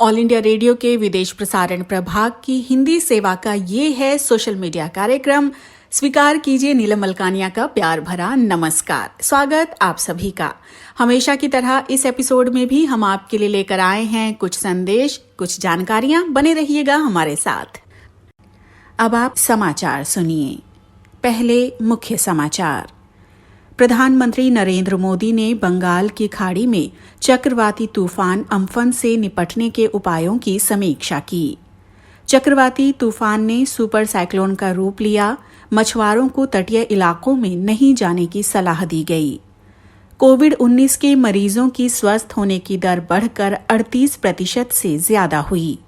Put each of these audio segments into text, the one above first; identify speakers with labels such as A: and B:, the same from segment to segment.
A: All India radio के विदेश प्रसारण प्रभाग की हिंदी सेवा का ये है सोशल मीडिया कार्यक्रम। स्वीकार कीजिए नीलम मलकानिया का प्यार भरा नमस्कार। स्वागत आप सभी का। हमेशा की तरह इस एपिसोड में भी हम आपके लिए लेकर आए हैं कुछ संदेश, कुछ जानकारियां। बने रहिएगा हमारे साथ। अब आप समाचार सुनिए। पहले मुख्य समाचार। प्रधानमंत्री नरेंद्र मोदी ने बंगाल की खाड़ी में चक्रवाती तूफान अम्फन से निपटने के उपायों की समीक्षा की। चक्रवाती तूफान ने सुपर साइक्लोन का रूप लिया। मछुआरों को तटीय इलाकों में नहीं जाने की सलाह दी गई। कोविड-19 के मरीजों की स्वस्थ होने की दर बढ़कर 38% से ज्यादा हुई।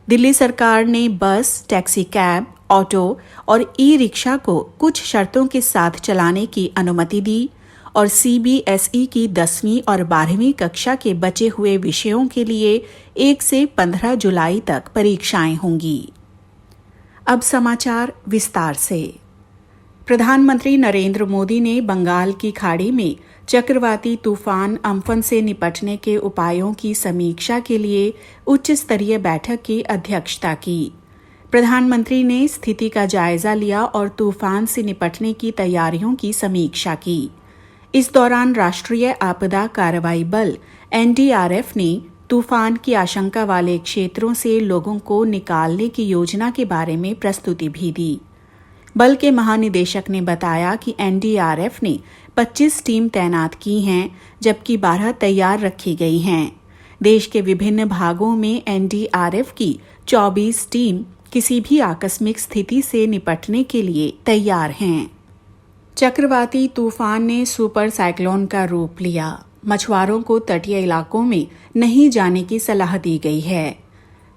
A: दिल्ली सरकार ने बस, टैक्सी कैब, ऑटो और ई-रिक्शा को कुछ शर्तों के साथ चलाने की अनुमति दी और सीबीएसई की 10वीं और 12वीं कक्षा के बचे हुए विषयों के लिए 1 से 15 जुलाई तक परीक्षाएं होंगी। अब समाचार विस्तार से। प्रधानमंत्री नरेंद्र मोदी ने बंगाल की खाड़ी में चक्रवाती तूफान अम्फन से निपटने के उपायों की समीक्षा के लिए उच्च स्तरीय बैठक की अध्यक्षता की। प्रधानमंत्री ने स्थिति का जायजा लिया और तूफान से निपटने की तैयारियों की समीक्षा की। इस दौरान राष्ट्रीय आपदा कार्रवाई बल एनडीआरएफ ने तूफान की आशंका वाले क्षेत्रों से लोगों को निकालने की योजना के बारे में प्रस्तुति भी दी। बल के महानिदेशक ने बताया कि एनडीआरएफ ने 25 टीम तैनात की हैं, जबकि 12 तैयार रखी गई हैं। देश के विभिन्न भागों में एनडीआरएफ की 24 टीम किसी भी आकस्मिक स्थिति से निपटने के लिए तैयार हैं। चक्रवाती तूफान ने सुपर साइक्लोन का रूप लिया। मछुआरों को तटीय इलाकों में नहीं जाने की सलाह दी गई है।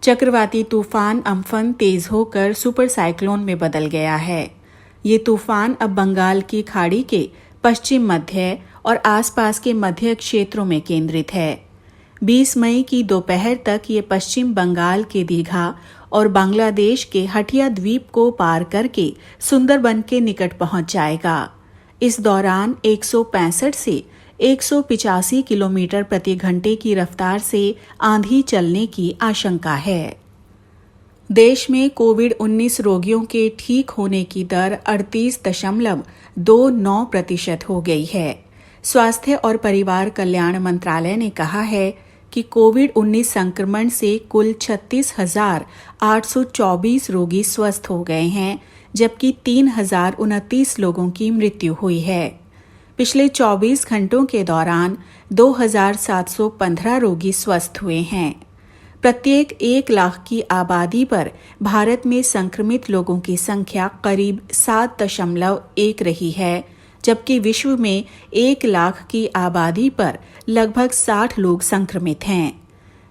A: चक्रवाती तूफान अम्फन तेज होकर सुपर साइक्लोन में बदल गया है। ये तूफान अब बंगाल की खाड़ी के पश्चिम मध्य और आसपास के मध्य क्षेत्रों में केंद्रित है। 20 मई की दोपहर तक ये पश्चिम बंगाल के दीघा और बांग्लादेश के हटिया द्वीप को पार करके सुंदरबन के निकट पहुंच जाएगा। इस दौरान 165 से 185 किलोमीटर प्रति घंटे की रफ्तार से आंधी चलने की आशंका है। देश में कोविड-19 रोगियों के ठीक होने की दर 38.29% हो गई है। स्वास्थ्य और परिवार कल्याण मंत्रालय ने कहा है कि कोविड-19 संक्रमण से कुल 36,824 रोगी स्वस्थ हो गए हैं, जबकि 3,029 लोगों की मृत्यु हुई है। पिछले 24 घंटों के दौरान 2,715 रोगी स्वस्थ हुए हैं। प्रत्येक 1 लाख की आबादी पर भारत में संक्रमित लोगों की संख्या करीब 7.1 रही है, जबकि विश्व में 1 लाख की आबादी पर लगभग 60 लोग संक्रमित हैं।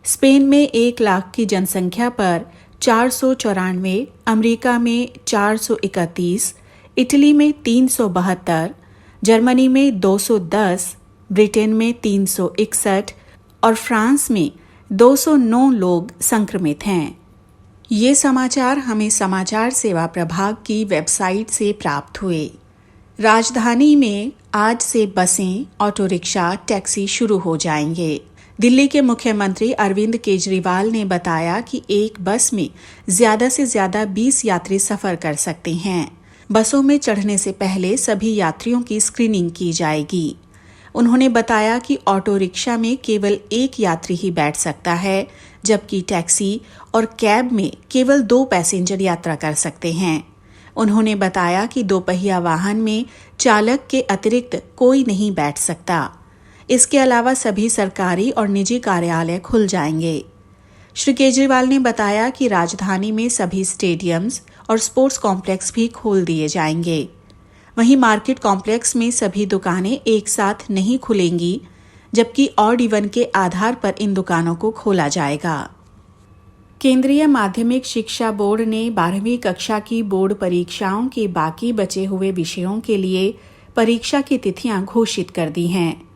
A: स्पेन में 1 लाख की जनसंख्या पर 494, अमेरिका में 431, इटली में 372, जर्मनी में 210, ब्रिटेन में 361 और फ्रांस में 209 लोग संक्रमित हैं। ये समाचार हमें समाचार सेवा प्रभाग की वेबसाइट से प्राप्त हुए। राजधानी में आज से बसें, ऑटो रिक्शा, टैक्सी शुरू हो जाएंगे। दिल्ली के मुख्यमंत्री अरविंद केजरीवाल ने बताया कि एक बस में ज्यादा से ज्यादा 20 यात्री सफर कर सकते हैं। बसों में चढ़ने से पहले सभी यात्रियों की स्क्रीनिंग की जाएगी। उन्होंने बताया कि ऑटो रिक्शा में केवल 1 यात्री ही बैठ सकता है, जबकि टैक्सी और कैब में केवल 2 पैसेंजर यात्रा कर सकते हैं। उन्होंने बताया कि 2 पहिया वाहन में चालक के अतिरिक्त कोई नहीं बैठ सकता। इसके अलावा सभी सरकारी और निजी कार्यालय खुल जाएंगे। श्री केजरीवाल ने बताया कि राजधानी में सभी स्टेडियम्स और स्पोर्ट्स कॉम्प्लेक्स भी खोल दिए जाएंगे। वहीं मार्केट कॉम्प्लेक्स में सभी दुकानें एक साथ नहीं खुलेंगी, जबकि ऑड इवन के आधार पर इन दुकानों को खोला जाएगा। केंद्रीय माध्यमिक शिक्षा बोर्ड ने 12वीं कक्षा की बोर्ड परीक्षाओं के बाकी बचे हुए विषयों के लिए परीक्षा की तिथियां घोषित कर दी हैं।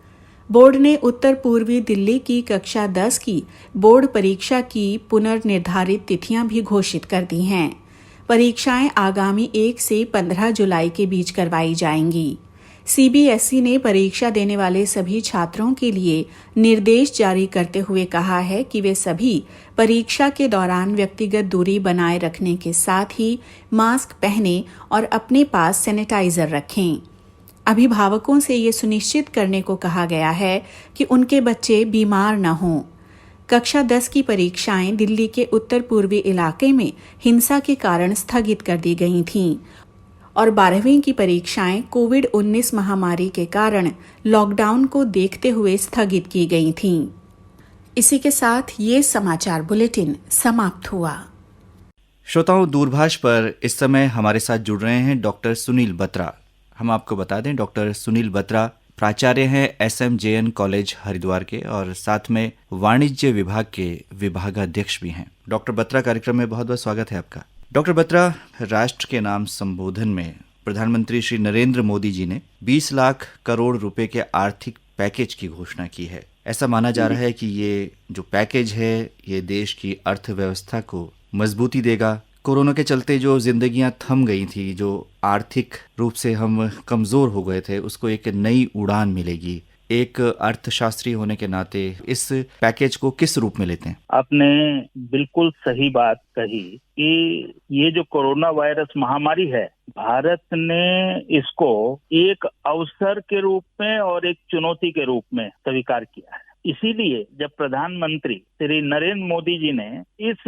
A: बोर्ड ने उत्तर पूर्वी दिल्ली की कक्षा 10 की बोर्ड परीक्षा की पुनर्निर्धारित तिथियां भी घोषित कर दी हैं। परीक्षाएं आगामी 1 से 15 जुलाई के बीच करवाई जाएंगी। सीबीएसई ने परीक्षा देने वाले सभी छात्रों के लिए निर्देश जारी करते हुए कहा है कि वे सभी परीक्षा के दौरान व्यक्तिगत दूरी बनाए रखने के साथ ही मास्क पहनें और अपने पास सैनिटाइजर रखें। अभिभावकों से ये सुनिश्चित करने को कहा गया है कि उनके बच्चे बीमार न हों। कक्षा 10 की परीक्षाएं दिल्ली के उत्तर पूर्वी इलाके में हिंसा के कारण स्थगित कर दी गई थीं और 12वीं की परीक्षाएं कोविड-19 महामारी के कारण लॉकडाउन को देखते हुए स्थगित की गई थीं। इसी के साथ ये समाचार बुलेटिन समाप्त हुआ।
B: श्रोताओं, दूरभाष पर इस समय हमारे साथ जुड़ रहे हैं डॉक्टर सुनील बत्रा। हम आपको बता दें, डॉक्टर सुनील बत्रा प्राचार्य हैं SMJN कॉलेज हरिद्वार के और साथ में वाणिज्य विभाग के विभागाध्यक्ष भी हैं। डॉक्टर बत्रा, कार्यक्रम में बहुत बहुत स्वागत है आपका। डॉक्टर बत्रा, राष्ट्र के नाम संबोधन में प्रधानमंत्री श्री नरेंद्र मोदी जी ने 20 लाख करोड़ रुपए के आर्थिक पैकेज की घोषणा की है। ऐसा माना जा रहा है कि ये जो पैकेज है ये देश की अर्थव्यवस्था को मजबूती देगा। कोरोना के चलते जो जिंदगियां थम गई थी, जो आर्थिक रूप से हम कमजोर हो गए थे, उसको एक नई उड़ान मिलेगी। एक अर्थशास्त्री होने के नाते इस पैकेज को किस रूप में लेते हैं?
C: आपने बिल्कुल सही बात कही कि ये जो कोरोना वायरस महामारी है, भारत ने इसको एक अवसर के रूप में और एक चुनौती के रूप में स्वीकार किया है। इसीलिए जब प्रधानमंत्री श्री नरेंद्र मोदी जी ने इस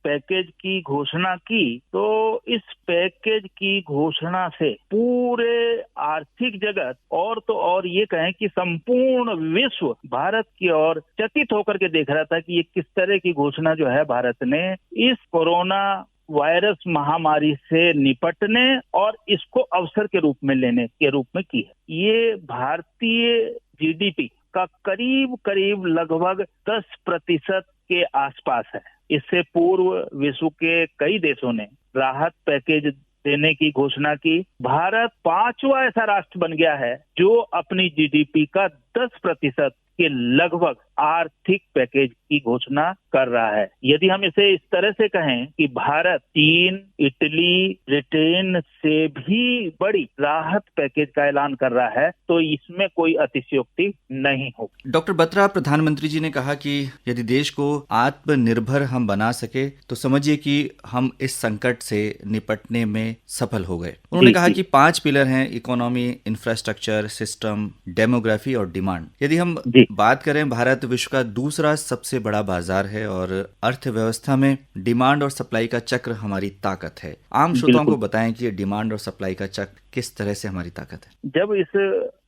C: पैकेज की घोषणा की, तो इस पैकेज की घोषणा से पूरे आर्थिक जगत और ये कहें कि संपूर्ण विश्व भारत की ओर चकित होकर के देख रहा था कि ये किस तरह की घोषणा जो है भारत ने इस कोरोना वायरस महामारी से निपटने और इसको अवसर के रूप में लेने के रूप में की है। ये भारतीय जीडीपी का करीब लगभग 10% के आसपास है। इससे पूर्व विश्व के कई देशों ने राहत पैकेज देने की घोषणा की। भारत 5वां ऐसा राष्ट्र बन गया है जो अपनी जीडीपी का 10% के लगभग आर्थिक पैकेज की घोषणा कर रहा है। यदि हम इसे इस तरह से कहें कि भारत चीन, इटली, ब्रिटेन से भी बड़ी राहत पैकेज का ऐलान कर रहा है, तो इसमें कोई अतिशयोक्ति नहीं होगी।
B: डॉक्टर बत्रा, प्रधानमंत्री जी ने कहा कि यदि देश को आत्मनिर्भर हम बना सके तो समझिए कि हम इस संकट से निपटने में सफल हो गए। उन्होंने कहा कि 5 पिलर हैं: इकोनॉमी, इंफ्रास्ट्रक्चर, सिस्टम, डेमोग्राफी और डिमांड। यदि हम बात करें, भारत विश्व का दूसरा सबसे बड़ा बाजार है और अर्थव्यवस्था में डिमांड और सप्लाई का चक्र हमारी ताकत है। आम श्रोताओं को बताएं कि ये डिमांड और सप्लाई का चक्र किस तरह से हमारी ताकत है।
C: जब इस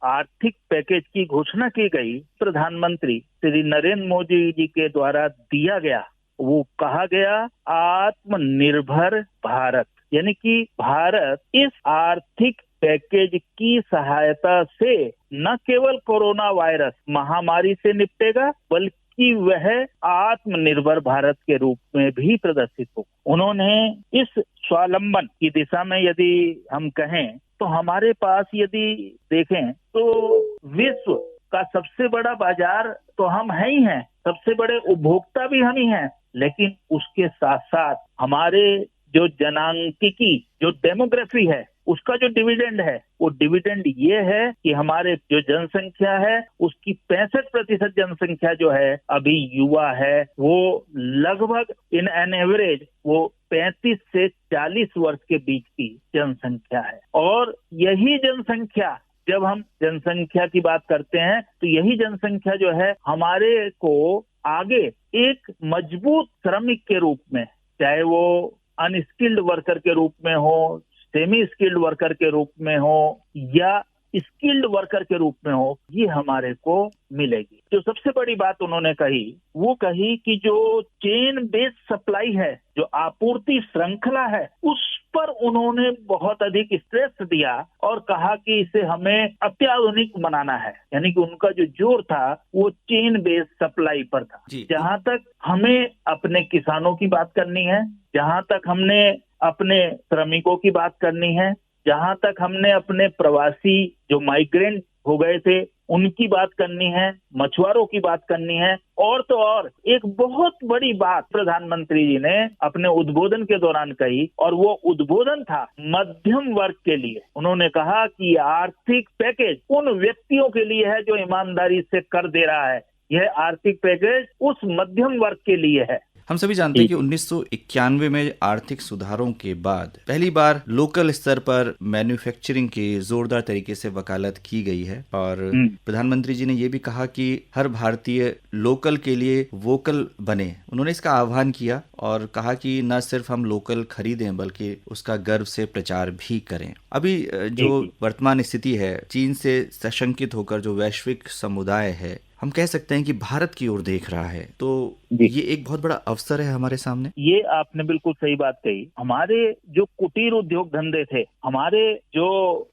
C: आर्थिक पैकेज की घोषणा की गई, प्रधानमंत्री श्री नरेंद्र मोदी जी के द्वारा दिया गया, वो कहा गया आत्मनिर्भर भारत, यानी कि भारत इस आर्थिक पैकेज की सहायता से न केवल कोरोना वायरस महामारी से निपटेगा, बल्कि वह आत्मनिर्भर भारत के रूप में भी प्रदर्शित हो। उन्होंने इस स्वावलंबन की दिशा में यदि हम कहें तो हमारे पास यदि देखें तो विश्व का सबसे बड़ा बाजार तो हम है ही हैं, सबसे बड़े उपभोक्ता भी हम ही हैं, लेकिन उसके साथ साथ हमारे जो जनांकिकी जो डेमोग्राफी है उसका जो डिविडेंड है, वो डिविडेंड ये है कि हमारे जो जनसंख्या है उसकी 65% जनसंख्या जो है अभी युवा है। वो लगभग इन एन एवरेज वो 35 से 40 वर्ष के बीच की जनसंख्या है। और यही जनसंख्या, जब हम जनसंख्या की बात करते हैं तो यही जनसंख्या जो है हमारे को आगे एक मजबूत श्रमिक के रूप में, चाहे वो अनस्किल्ड वर्कर के रूप में हो, सेमी स्किल्ड वर्कर के रूप में हो या स्किल्ड वर्कर के रूप में हो, ये हमारे को मिलेगी। जो सबसे बड़ी बात उन्होंने कही, वो कही कि जो चेन बेस्ड सप्लाई है, जो आपूर्ति श्रृंखला है, उस पर उन्होंने बहुत अधिक स्ट्रेस दिया और कहा कि इसे हमें अत्याधुनिक बनाना है। यानी कि उनका जो जोर था वो चेन बेस्ड सप्लाई पर था। जहां तक हमें अपने किसानों की बात करनी है, जहां तक हमने अपने श्रमिकों की बात करनी है, जहां तक हमने अपने प्रवासी जो माइग्रेंट हो गए थे उनकी बात करनी है, मछुआरों की बात करनी है, और तो और एक बहुत बड़ी बात प्रधानमंत्री जी ने अपने उद्बोधन के दौरान कही, और वो उद्बोधन था मध्यम वर्ग के लिए। उन्होंने कहा कि आर्थिक पैकेज उन व्यक्तियों के लिए है जो ईमानदारी से कर दे रहा है, यह आर्थिक पैकेज उस मध्यम वर्ग के लिए है।
B: हम सभी जानते हैं कि 1991 में आर्थिक सुधारों के बाद पहली बार लोकल स्तर पर मैन्युफैक्चरिंग की जोरदार तरीके से वकालत की गई है, और प्रधानमंत्री जी ने यह भी कहा कि हर भारतीय लोकल के लिए वोकल बने। उन्होंने इसका आह्वान किया और कहा कि न सिर्फ हम लोकल खरीदें बल्कि उसका गर्व से प्रचार भी करें। अभी जो वर्तमान स्थिति है, चीन से सशंकित होकर जो वैश्विक समुदाय है, हम कह सकते हैं कि भारत की ओर देख रहा है, तो ये एक बहुत बड़ा अवसर है हमारे सामने।
C: ये आपने बिल्कुल सही बात कही। हमारे जो कुटीर उद्योग धंधे थे, हमारे जो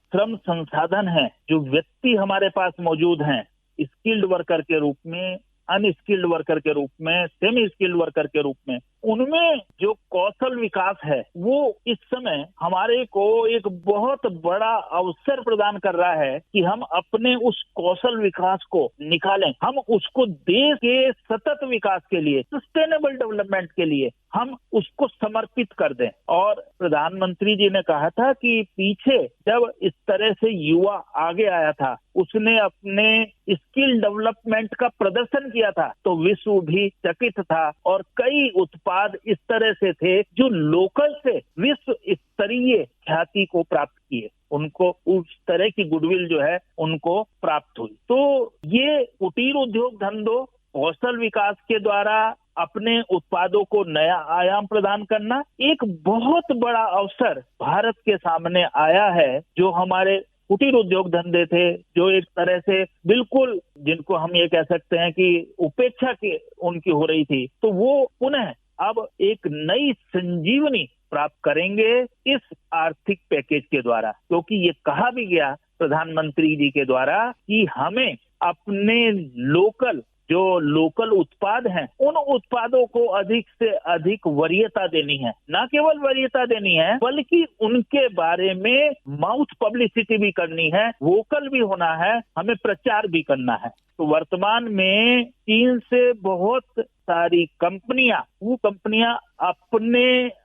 C: श्रम संसाधन हैं, जो व्यक्ति हमारे पास मौजूद हैं, स्किल्ड वर्कर के रूप में, अनस्किल्ड वर्कर के रूप में, सेमी स्किल्ड वर्कर के रूप में, उनमें जो कौशल विकास है वो इस समय हमारे को एक बहुत बड़ा अवसर प्रदान कर रहा है कि हम अपने उस कौशल विकास को निकालें, हम उसको देश के सतत विकास के लिए, सस्टेनेबल डेवलपमेंट के लिए हम उसको समर्पित कर दें। और प्रधानमंत्री जी ने कहा था कि पीछे जब इस तरह से युवा आगे आया था, उसने अपने स्किल डेवलपमेंट का प्रदर्शन किया था, तो विश्व भी चकित था, और कई उत्पाद इस तरह से थे जो लोकल से विश्व स्तरीय ख्याति को प्राप्त किए, उनको उस तरह की गुडविल जो है उनको प्राप्त हुई। तो ये कुटीर उद्योग धंधों, कौशल विकास के द्वारा अपने उत्पादों को नया आयाम प्रदान करना एक बहुत बड़ा अवसर भारत के सामने आया है। जो हमारे कुटीर उद्योग धंधे थे, जो एक तरह से बिल्कुल, जिनको हम ये कह सकते हैं कि उपेक्षा की उनकी हो रही थी, तो वो पुनः अब एक नई संजीवनी प्राप्त करेंगे इस आर्थिक पैकेज के द्वारा, क्योंकि ये कहा भी गया प्रधानमंत्री जी के द्वारा कि हमें अपने जो लोकल उत्पाद हैं, उन उत्पादों को अधिक से अधिक वरीयता देनी है। न केवल वरीयता देनी है, बल्कि उनके बारे में माउथ पब्लिसिटी भी करनी है, वोकल भी होना है, हमें प्रचार भी करना है। तो वर्तमान में चीन से बहुत सारी कंपनियां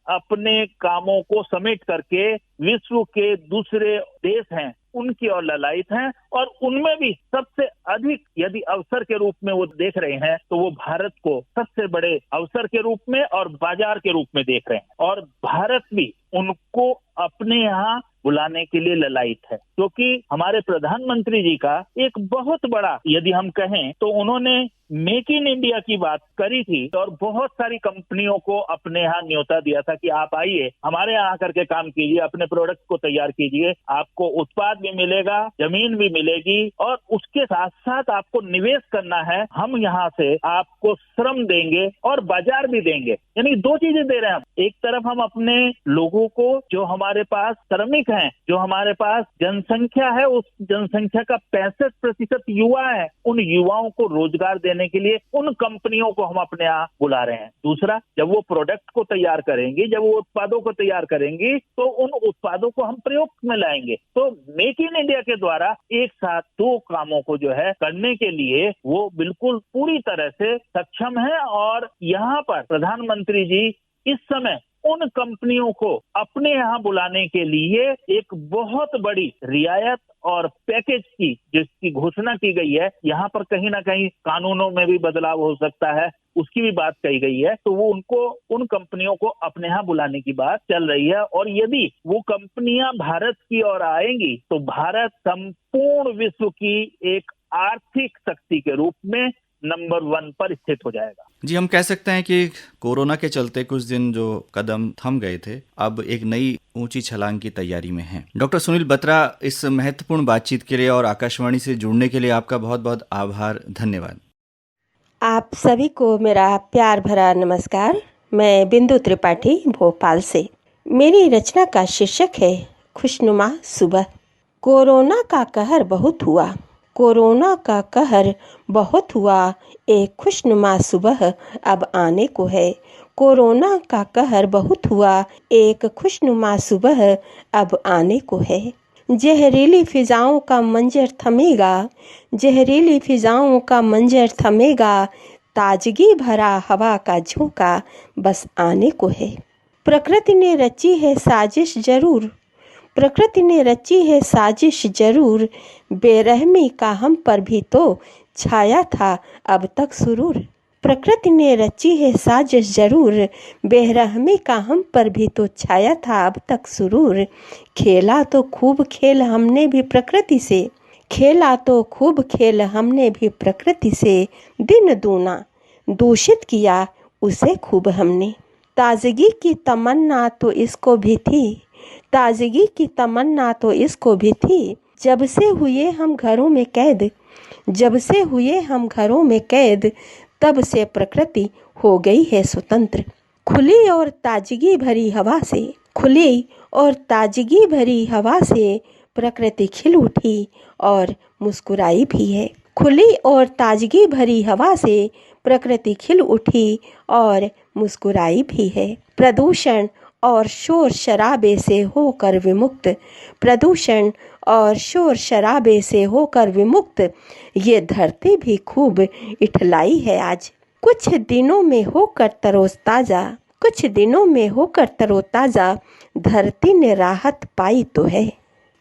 C: अपने कामों को समेट करके विश्व के दूसरे देश हैं उनकी ओर ललायित हैं, और उनमें भी सबसे अधिक यदि अवसर के रूप में वो देख रहे हैं तो वो भारत को सबसे बड़े अवसर के रूप में और बाजार के रूप में देख रहे हैं, और भारत भी उनको अपने यहाँ बुलाने के लिए ललायित है, क्योंकि हमारे प्रधानमंत्री जी का एक बहुत बड़ा, यदि हम कहें तो उन्होंने मेक इन इंडिया की बात करी थी, और बहुत सारी कंपनियों को अपने यहाँ न्योता दिया था कि आप आइए, हमारे यहाँ आकर के काम कीजिए, अपने प्रोडक्ट को तैयार कीजिए, आपको उत्पाद भी मिलेगा, जमीन भी मिलेगी, और उसके साथ साथ आपको निवेश करना है, हम यहाँ से आपको श्रम देंगे और बाजार भी देंगे। यानी दो चीजें दे रहे हैं हम। एक तरफ हम अपने लोगों को, जो हमारे पास श्रमिक हैं, जो हमारे पास जनसंख्या है, उस जनसंख्या का 65% युवा है, उन युवाओं को रोजगार देने के लिए उन कंपनियों को हम अपने यहाँ बुला रहे हैं। दूसरा, जब वो प्रोडक्ट को तैयार करेंगे, जब वो उत्पादों को तैयार करेंगी, तो उन उत्पादों को हम प्रयोग में लाएंगे। तो मेक इन इंडिया के द्वारा एक साथ दो कामों को जो है करने के लिए वो बिल्कुल पूरी तरह से सक्षम है, और यहाँ पर प्रधानमंत्री जी इस समय उन कंपनियों को अपने यहाँ बुलाने के लिए एक बहुत बड़ी रियायत और पैकेज की जिसकी घोषणा की गई है। यहाँ पर कहीं ना कहीं कानूनों में भी बदलाव हो सकता है, उसकी भी बात कही गई है। तो वो उन कंपनियों को अपने यहाँ बुलाने की बात चल रही है, और यदि वो कंपनियां भारत की ओर आएंगी तो भारत संपूर्ण विश्व की एक आर्थिक शक्ति के रूप में नंबर 1 पर स्थित हो जाएगा।
B: जी, हम कह सकते हैं कि कोरोना के चलते कुछ दिन जो कदम थम गए थे, अब एक नई ऊंची छलांग की तैयारी में हैं। डॉक्टर सुनील बत्रा, इस महत्वपूर्ण बातचीत के लिए और आकाशवाणी से जुड़ने के लिए आपका बहुत बहुत आभार, धन्यवाद।
D: आप सभी को मेरा प्यार भरा नमस्कार। मैं बिंदु त्रिपाठी, भोपाल से। मेरी रचना का शीर्षक है खुशनुमा सुबह। कोरोना का कहर बहुत हुआ, कोरोना का कहर बहुत हुआ, एक खुशनुमा सुबह अब आने को है। कोरोना का कहर बहुत हुआ, एक खुशनुमा सुबह अब आने को है। जहरीली फिजाओं का मंजर थमेगा, जहरीली फिजाओं का मंजर थमेगा, ताजगी भरा हवा का झोंका बस आने को है। प्रकृति ने रची है साजिश जरूर, प्रकृति ने रची है साजिश जरूर, बेरहमी का हम पर भी तो छाया था अब तक सुरूर। प्रकृति ने रची है साजिश जरूर, बेरहमी का हम पर भी तो छाया था अब तक सुरूर। खेला तो खूब खेल हमने भी प्रकृति से, खेला तो खूब खेल हमने भी प्रकृति से, दिन दूना दूषित किया उसे खूब हमने। ताजगी की तमन्ना तो इसको भी थी, ताजगी की तमन्ना तो इसको भी थी, जब से हुए हम घरों में कैद, जब से हुए हम घरों में कैद, तब से प्रकृति हो गई है स्वतंत्र। खुली और ताजगी भरी हवा से, खुली और ताजगी भरी हवा से प्रकृति खिल उठी और मुस्कुराई भी है। खुली और ताजगी भरी हवा से प्रकृति खिल उठी और मुस्कुराई भी है। प्रदूषण और शोर शराबे से होकर विमुक्त, प्रदूषण और शोर शराबे से होकर विमुक्त, ये धरती भी खूब इठलाई है आज। कुछ दिनों में होकर तरोताजा, कुछ दिनों में होकर तरोताजा, धरती ने राहत पाई तो है।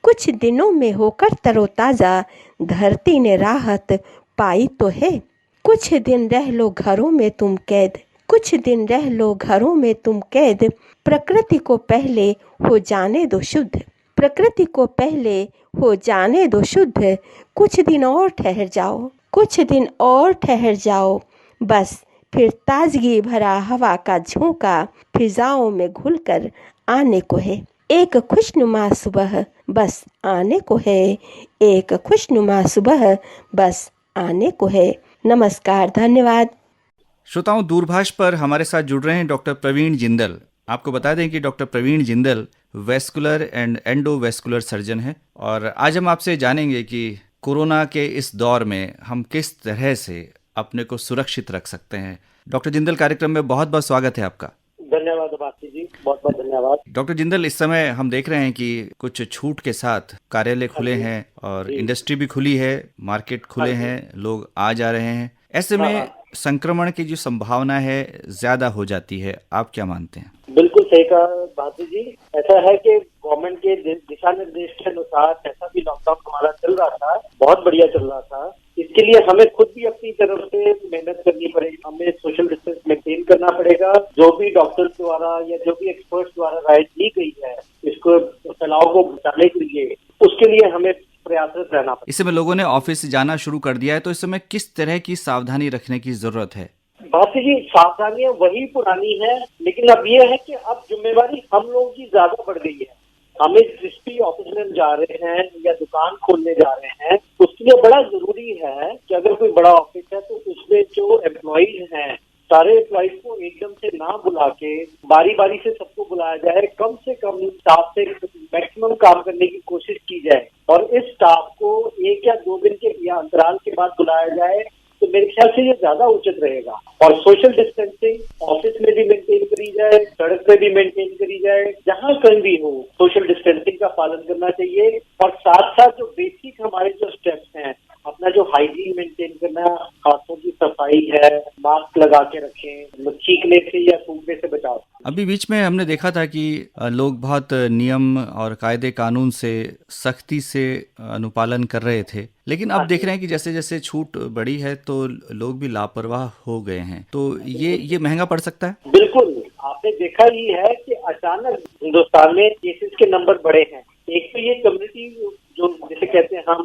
D: कुछ दिनों में होकर तरोताजा, धरती ने राहत पाई तो है। कुछ दिन रह लो घरों में तुम कैद, कुछ दिन रह लो घरों में तुम कैद, प्रकृति को पहले हो जाने दो शुद्ध, प्रकृति को पहले हो जाने दो शुद्ध। कुछ दिन और ठहर जाओ, कुछ दिन और ठहर जाओ, बस फिर ताजगी भरा हवा का झोंका फिजाओं में घुलकर आने को है। एक खुशनुमा सुबह बस आने को है, एक खुशनुमा सुबह बस आने को है। नमस्कार, धन्यवाद।
B: श्रोताओं, दूरभाष पर हमारे साथ जुड़ रहे हैं डॉक्टर प्रवीण जिंदल। आपको बता दें कि doctor Praveen Jindal vascular and endovascular surgeon हैं और आज हम आपसे जानेंगे कि कोरोना के इस दौर में हम किस तरह से अपने को सुरक्षित रख सकते हैं। डॉक्टर जिंदल, कार्यक्रम में बहुत बहुत स्वागत है आपका।
E: धन्यवाद भारती जी, बहुत बहुत धन्यवाद।
B: डॉक्टर जिंदल, इस समय हम देख रहे हैं कि कुछ छूट के साथ कार्यालय खुले हैं और इंडस्ट्री भी खुली है, मार्केट खुले हैं, लोग आ जा रहे हैं। ऐसे में संक्रमण की जो संभावना है ज्यादा हो जाती है, आप क्या मानते हैं?
E: बिल्कुल सही कहा भारती जी। ऐसा है कि गवर्नमेंट के दिशा निर्देश के अनुसार जैसा भी लॉकडाउन हमारा चल रहा था, बहुत बढ़िया चल रहा था। इसके लिए हमें खुद भी अपनी तरफ से मेहनत करनी पड़ेगी, हमें सोशल डिस्टेंस मेंटेन करना पड़ेगा। जो भी डॉक्टर द्वारा या जो भी एक्सपर्ट्स द्वारा राय दी गई है इसको फैलाव को बचाने के लिए, उसके लिए हमें प्रयासरत रहना पड़ेगा।
B: इस समय लोगों ने ऑफिस जाना शुरू कर दिया है, तो इस समय किस तरह की सावधानी रखने की जरूरत है?
E: भारती जी, सावधानियां वही पुरानी है, लेकिन अब ये है कि अब जिम्मेवारी हम लोगों की ज्यादा बढ़ गई है। हमें जिस भी ऑफिस में जा रहे हैं या दुकान खोलने जा रहे हैं, उसके लिए बड़ा जरूरी है कि अगर कोई बड़ा ऑफिस है तो उसमें जो एम्प्लॉइज हैं, सारे एम्प्लॉइज को एकदम से ना बुला के बारी बारी से सबको बुलाया जाए। कम से कम स्टाफ से मैक्सिमम काम करने की कोशिश की जाए और इस स्टाफ को 1 या 2 दिन के या अंतराल के बाद बुलाया जाए, तो मेरे ख्याल से ये ज्यादा उचित रहेगा। और सोशल डिस्टेंसिंग ऑफिस में भी मेंटेन करी जाए, सड़क पे भी मेंटेन करी जाए, जहां कहीं भी हो सोशल डिस्टेंसिंग का पालन करना चाहिए। और साथ साथ जो बेसिक हमारे जो स्टेप्स हैं, अपना जो हाइजीन मेंटेन करना, हाथों की सफाई है, मास्क लगा के रखें, छींकने से या सूंघने से बचाव।
B: अभी बीच में हमने देखा था कि लोग बहुत नियम और कायदे कानून से सख्ती से अनुपालन कर रहे थे, लेकिन अब देख रहे हैं कि जैसे जैसे छूट बढ़ी है तो लोग भी लापरवाह हो गए हैं। तो ये महंगा पड़ सकता है।
E: बिल्कुल, आपने देखा ही है कि अचानक हिंदुस्तान में केसेस के नंबर बढ़े हैं। एक तो ये कम्युनिटी जो जिसे कहते हैं हम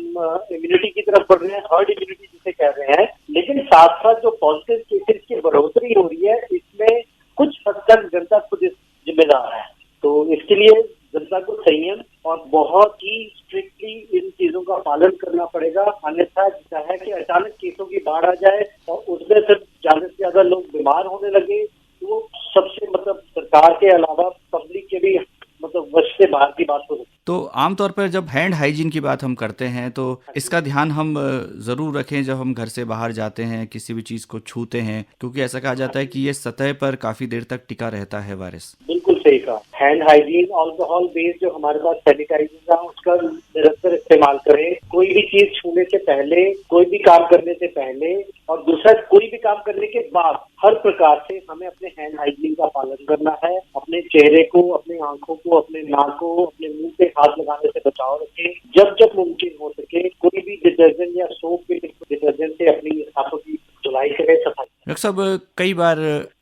E: इम्यूनिटी की तरफ बढ़ रहे हैं, हर्ड इम्यूनिटी जिसे कह रहे हैं, लेकिन साथ साथ जो पॉजिटिव केसेस की बढ़ोतरी हो रही है, इसमें कुछ हद तक जनता खुद जिम्मेदार है। तो इसके लिए जनता को संयम और बहुत ही स्ट्रिक्टली इन चीजों का पालन करना पड़ेगा। अन्यथा क्या है कि अचानक केसों की बाढ़ आ जाए और उसमें सिर्फ ज्यादा से ज्यादा लोग बीमार होने लगे, तो वो सबसे सरकार के अलावा पब्लिक के भी वश से बाहर की बात हो सकती है।
B: तो आमतौर पर जब हैंड हाइजीन की बात हम करते हैं तो इसका ध्यान हम ज़रूर रखें जब हम घर से बाहर जाते हैं, किसी भी चीज़ को छूते हैं, क्योंकि ऐसा कहा जाता है कि ये सतह पर काफ़ी देर तक टिका रहता है वायरस।
E: बिल्कुल सही कहा। हैंड हाइजीन, अल्कोहल बेस्ड जो हमारे पास सैनिटाइजर है उसका निरंतर इस्तेमाल करें। कोई भी चीज छूने से पहले, कोई भी काम करने से पहले, और दूसरा कोई भी काम करने के बाद हर प्रकार से हमें अपने हैंड हाइजीन का पालन करना है। अपने चेहरे को, अपने आंखों को, अपने नाक को, अपने मुंह पे हाथ लगाने से बचाव रखें। जब जब मुमकिन हो सके कोई भी डिटर्जेंट या सोप के डिटर्जेंट से अपनी हाथों की धुलाई करें, सफाई।
B: डॉक्टर साहब, कई बार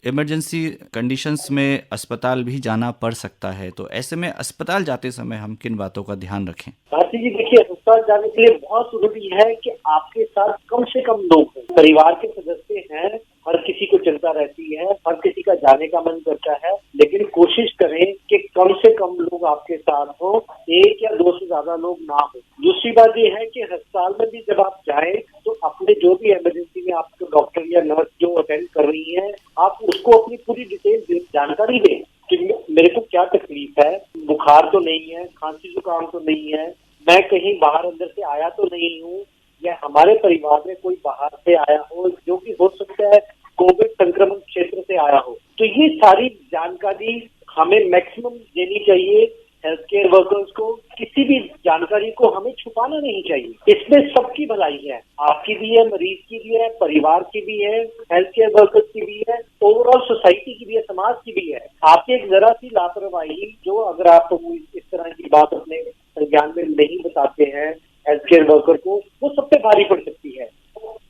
B: इमरजेंसी कंडीशंस में अस्पताल भी जाना पड़ सकता है, तो ऐसे में अस्पताल जाते समय हम किन बातों का ध्यान रखें?
E: भारती जी, देखिए, अस्पताल जाने के लिए बहुत जरूरी है कि आपके साथ कम से कम लोग हों। परिवार के सदस्य हैं, हर किसी को चिंता रहती है, हर किसी का जाने का मन करता है, लेकिन कोशिश करें कि कम से कम लोग आपके साथ हो, एक या दो से ज्यादा लोग ना हो। दूसरी बात ये है कि अस्पताल में भी जब आप जाएं तो अपने जो भी इमरजेंसी में आपको डॉक्टर या नर्स जो अटेंड कर रही है, आप उसको अपनी पूरी डिटेल जानकारी दें कि मेरे को क्या तकलीफ है, बुखार तो नहीं है, खांसी जुकाम तो नहीं है, मैं कहीं बाहर अंदर से आया तो नहीं हूँ, या हमारे परिवार में कोई बाहर से आया हो, जो कि हो सकता है कोविड संक्रमण क्षेत्र से आया हो। तो ये सारी जानकारी हमें मैक्सिमम देनी चाहिए हेल्थ केयर वर्कर्स को। किसी भी जानकारी को हमें छुपाना नहीं चाहिए। इसमें सबकी भलाई है, आपकी भी है, मरीज की भी है, परिवार की भी है, हेल्थ केयर वर्कर्स की भी है, ओवरऑल सोसाइटी की भी है, समाज की भी है। आपकी एक जरा सी लापरवाही, जो अगर आप इस तरह की बात अपने संज्ञान में नहीं बताते हैं हेल्थ केयर वर्कर को, वो सब पे भारी पड़ सकती है।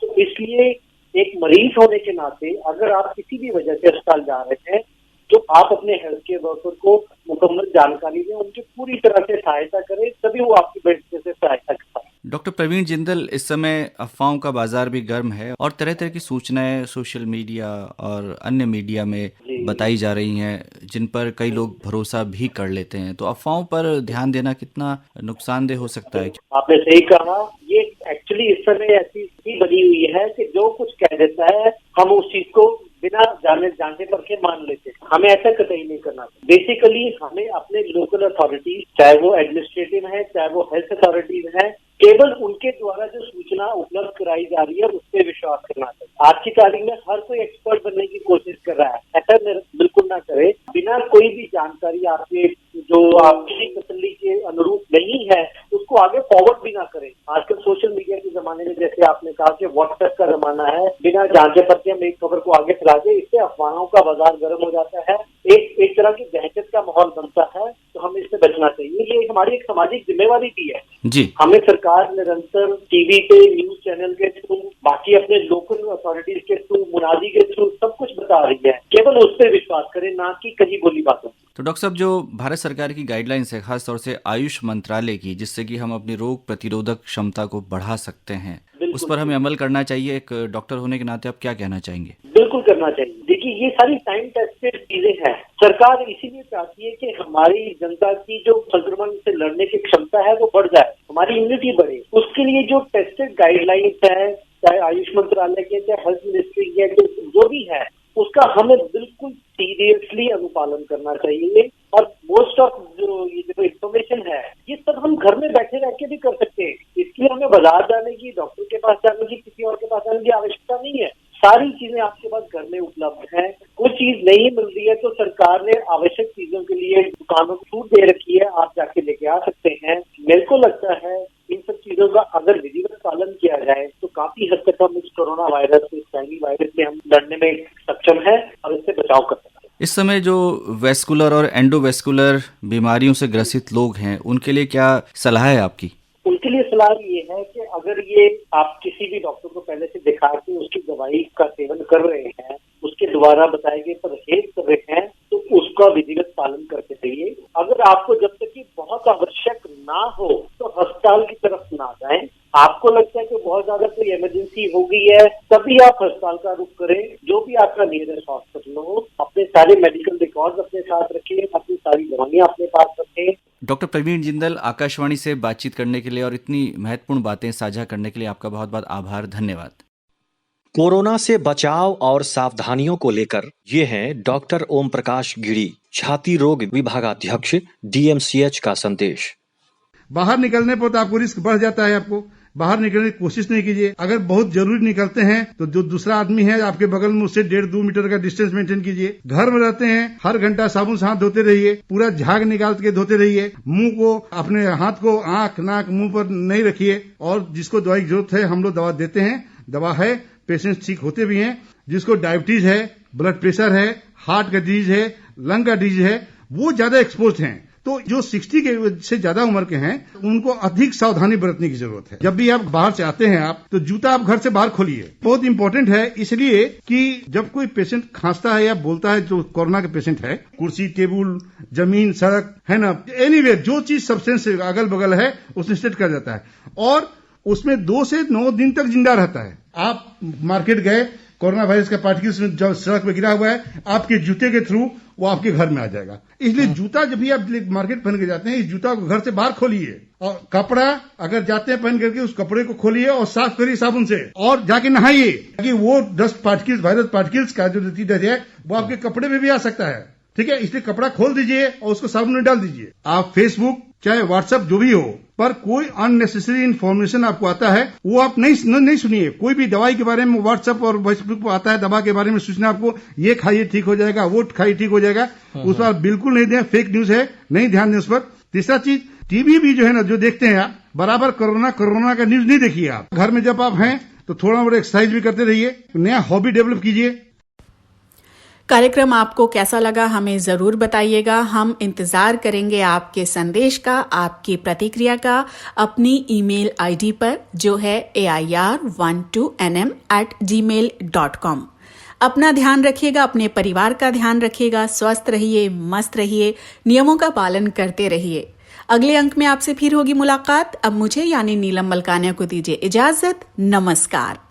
E: तो इसलिए एक मरीज होने के नाते अगर आप किसी भी वजह से अस्पताल जा रहे हैं तो आप अपने हेल्थ केयर वर्कर को मुकम्मल जानकारी दें, उनकी पूरी तरह से सहायता करें, तभी वो आपकी बेहतर से सहायता कर पाए।
B: डॉक्टर प्रवीण जिंदल, इस समय अफवाहों का बाजार भी गर्म है और तरह तरह की सूचनाएं सोशल मीडिया और अन्य मीडिया में बताई जा रही हैं, जिन पर कई लोग भरोसा भी कर लेते हैं। तो अफवाहों पर ध्यान देना कितना नुकसानदेह हो सकता है?
E: आपने सही कहा। ये एक्चुअली इस समय ऐसी स्थिति बनी हुई है कि जो कुछ कह देता है हम उस चीज को बिना जानने परखे मान लेते हैं। हमें ऐसा कतई नहीं करना। बेसिकली हमें अपने लोकल अथॉरिटीज, चाहे वो एडमिनिस्ट्रेटिव है, चाहे वो हेल्थ अथॉरिटीज है, केवल उनके द्वारा जो सूचना उपलब्ध कराई जा रही है उस पर विश्वास करना चाहिए। आज की तारीख में हर कोई एक्सपर्ट बनने की कोशिश कर रहा है, ऐसा बिल्कुल ना करे। बिना कोई भी जानकारी आपके जो आपकी तसल्ली के अनुरूप नहीं है उसको आगे फॉरवर्ड भी ना करें। आजकल सोशल मीडिया के जमाने में, जैसे आपने कहा कि व्हाट्सएप का जमाना है, बिना जांचे परखे हम एक खबर को आगे फैला दे, इससे अफवाहों का बाजार गर्म हो जाता है, एक तरह की दहशत का माहौल बनता है। तो हमें इससे बचना चाहिए। ये हमारी एक सामाजिक जिम्मेवारी भी है
B: जी।
E: हमें सरकार निरंतर टीवी पे, न्यूज चैनल के थ्रू, बाकी अपने लोकल अथॉरिटीज के थ्रू, मुनादी के थ्रू सब कुछ बता रही है। केवल उस पर विश्वास करें, ना कि कहीं बोली बातों।
B: तो डॉक्टर साहब, जो भारत सरकार की गाइडलाइंस है, खास तौर से आयुष मंत्रालय की, जिससे कि हम अपनी रोग प्रतिरोधक क्षमता को बढ़ा सकते हैं, उस पर हमें अमल करना चाहिए। एक डॉक्टर होने के नाते आप क्या कहना चाहेंगे?
E: बिल्कुल करना चाहिए। देखिए, ये सारी टाइम टेस्टेड चीजें हैं। सरकार इसीलिए चाहती है कि हमारी जनता की जो संक्रमण से लड़ने की क्षमता है वो बढ़ जाए, हमारी इम्यूनिटी बढ़े। उसके लिए जो टेस्टेड गाइडलाइंस है, चाहे आयुष मंत्रालय के, चाहे हेल्थ मिनिस्ट्री के, जो भी है, उसका हमें बिल्कुल सीरियसली अनुपालन करना चाहिए। और मोस्ट ऑफ जो इंफॉर्मेशन है ये सब हम घर में बैठे रह के भी कर सकते हैं। इसके लिए हमें बाजार जाने की, डॉक्टर के पास जाने की, किसी और के पास जाने की आवश्यकता नहीं है। सारी चीजें आपके पास घर में उपलब्ध है। कोई चीज नहीं मिल रही है तो सरकार ने आवश्यक चीजों के लिए दुकानों को छूट दे रखी है, आप जाके लेके आ सकते हैं। मेरे को लगता है इन सब चीजों का अगर विधिवत पालन किया जाए तो काफी हद तक हम इस कोरोना वायरस, इस चाइनीज वायरस से हम लड़ने में सक्षम है और इससे बचाव कर सकते हैं।
B: इस समय जो वेस्कुलर और एंडोवेस्कुलर बीमारियों से ग्रसित लोग हैं, उनके लिए क्या सलाह है आपकी?
E: उनके लिए सलाह ये है कि अगर ये आप किसी भी डॉक्टर को पहले से दिखा के उसकी दवाई का सेवन कर रहे हैं, उसके द्वारा बताए गए परहेज कर रहे हैं, तो उसका विधिवत पालन करते रहिए। अगर आपको जब तक कि बहुत आवश्यक ना हो तो अस्पताल की तरफ ना जाएं। आपको लगता है कि बहुत ज्यादा कोई इमरजेंसी हो गई है, तभी आप अस्पताल का रुख करें। जो भी आपका नियरेस्ट हॉस्पिटल हो, अपने सारे मेडिकल रिकॉर्ड अपने साथ रखें, अपनी सारी दवाइयां अपने पास रखें।
B: डॉक्टर प्रवीण जिंदल, आकाशवाणी से बातचीत करने के लिए और इतनी महत्वपूर्ण बातें साझा करने के लिए आपका बहुत बहुत आभार, धन्यवाद।
F: कोरोना से बचाव और सावधानियों को लेकर ये हैं डॉक्टर ओम प्रकाश गिरी, छाती रोग विभागाध्यक्ष, DMCH का संदेश।
G: बाहर निकलने पर तो आपको रिस्क बढ़ जाता है, आपको बाहर निकलने की कोशिश नहीं कीजिए। अगर बहुत जरूरी निकलते हैं तो जो दूसरा आदमी है आपके बगल में, उससे 1.5-2 मीटर का डिस्टेंस मेंटेन कीजिए। घर में रहते हैं, हर घंटा साबुन से हाथ धोते रहिए, पूरा झाग निकाल के धोते रहिए। मुंह को, अपने हाथ को आंख नाक मुंह पर नहीं रखिए। और जिसको दवाई की जरूरत है हम लोग दवा देते हैं, दवा है, पेशेंट ठीक होते भी हैं। जिसको डायबिटीज है, ब्लड प्रेशर है, हार्ट का डिजीज है, लंग का डिजीज है, वो ज्यादा एक्सपोज हैं। तो जो 60 के से ज्यादा उम्र के हैं उनको अधिक सावधानी बरतने की जरूरत है। जब भी आप बाहर से आते हैं आप, तो जूता आप घर से बाहर खोलिए। बहुत इंपॉर्टेंट है, इसलिए कि जब कोई पेशेंट खांसता है या बोलता है, जो कोरोना के पेशेंट है, कुर्सी, टेबल, जमीन, सड़क है ना, एनीवेयर जो चीज सब्सटेंस से अगल बगल है उसमें स्टेट कर जाता है और उसमें 2 से 9 दिन तक जिंदा रहता है। आप मार्केट गए, कोरोना वायरस का पार्टिकल्स जो सड़क पे गिरा हुआ है, आपके जूते के थ्रू वो आपके घर में आ जाएगा। इसलिए जूता जब भी आप मार्केट पहन के जाते हैं, इस जूता को घर से बाहर खोलिए। और कपड़ा अगर जाते हैं पहन करके, उस कपड़े को खोलिए और साफ करिए साबुन से, और जाके नहाइए, ताकि वो डस्ट पार्टिकल्स, वायरस पार्टिकल्स का जो नतीजा है वो आपके कपड़े में भी आ सकता है। ठीक है, इसलिए कपड़ा खोल दीजिए और उसको साबुन में डाल दीजिए। आप फेसबुक चाहे व्हाट्सएप जो भी हो पर कोई अननेसेसरी इन्फॉर्मेशन आपको आता है वो आप नहीं सुनिए। कोई भी दवाई के बारे में व्हाट्सएप और फेसबुक पर आता है, दवा के बारे में सूचना, आपको ये खाइए ठीक हो जाएगा, वो खाइए ठीक हो जाएगा, उस पर बिल्कुल नहीं दें। फेक न्यूज है, नहीं ध्यान दें उस पर। तीसरा चीज, टीवी भी जो है ना, जो देखते हैं आप, बराबर कोरोना का न्यूज नहीं देखिए। आप घर में जब आप हैं तो थोड़ा मोड़ा एक्सरसाइज भी करते रहिए, नया हॉबी डेवलप कीजिए।
A: कार्यक्रम आपको कैसा लगा हमें जरूर बताइएगा। हम इंतजार करेंगे आपके संदेश का, आपकी प्रतिक्रिया का अपनी ईमेल आईडी पर, जो है air12nm@gmail.com। अपना ध्यान रखिएगा, अपने परिवार का ध्यान रखिएगा, स्वस्थ रहिए, मस्त रहिए, नियमों का पालन करते रहिए। अगले अंक में आपसे फिर होगी मुलाकात। अब मुझे यानी नीलम मलकानिया को दीजिए इजाजत। नमस्कार।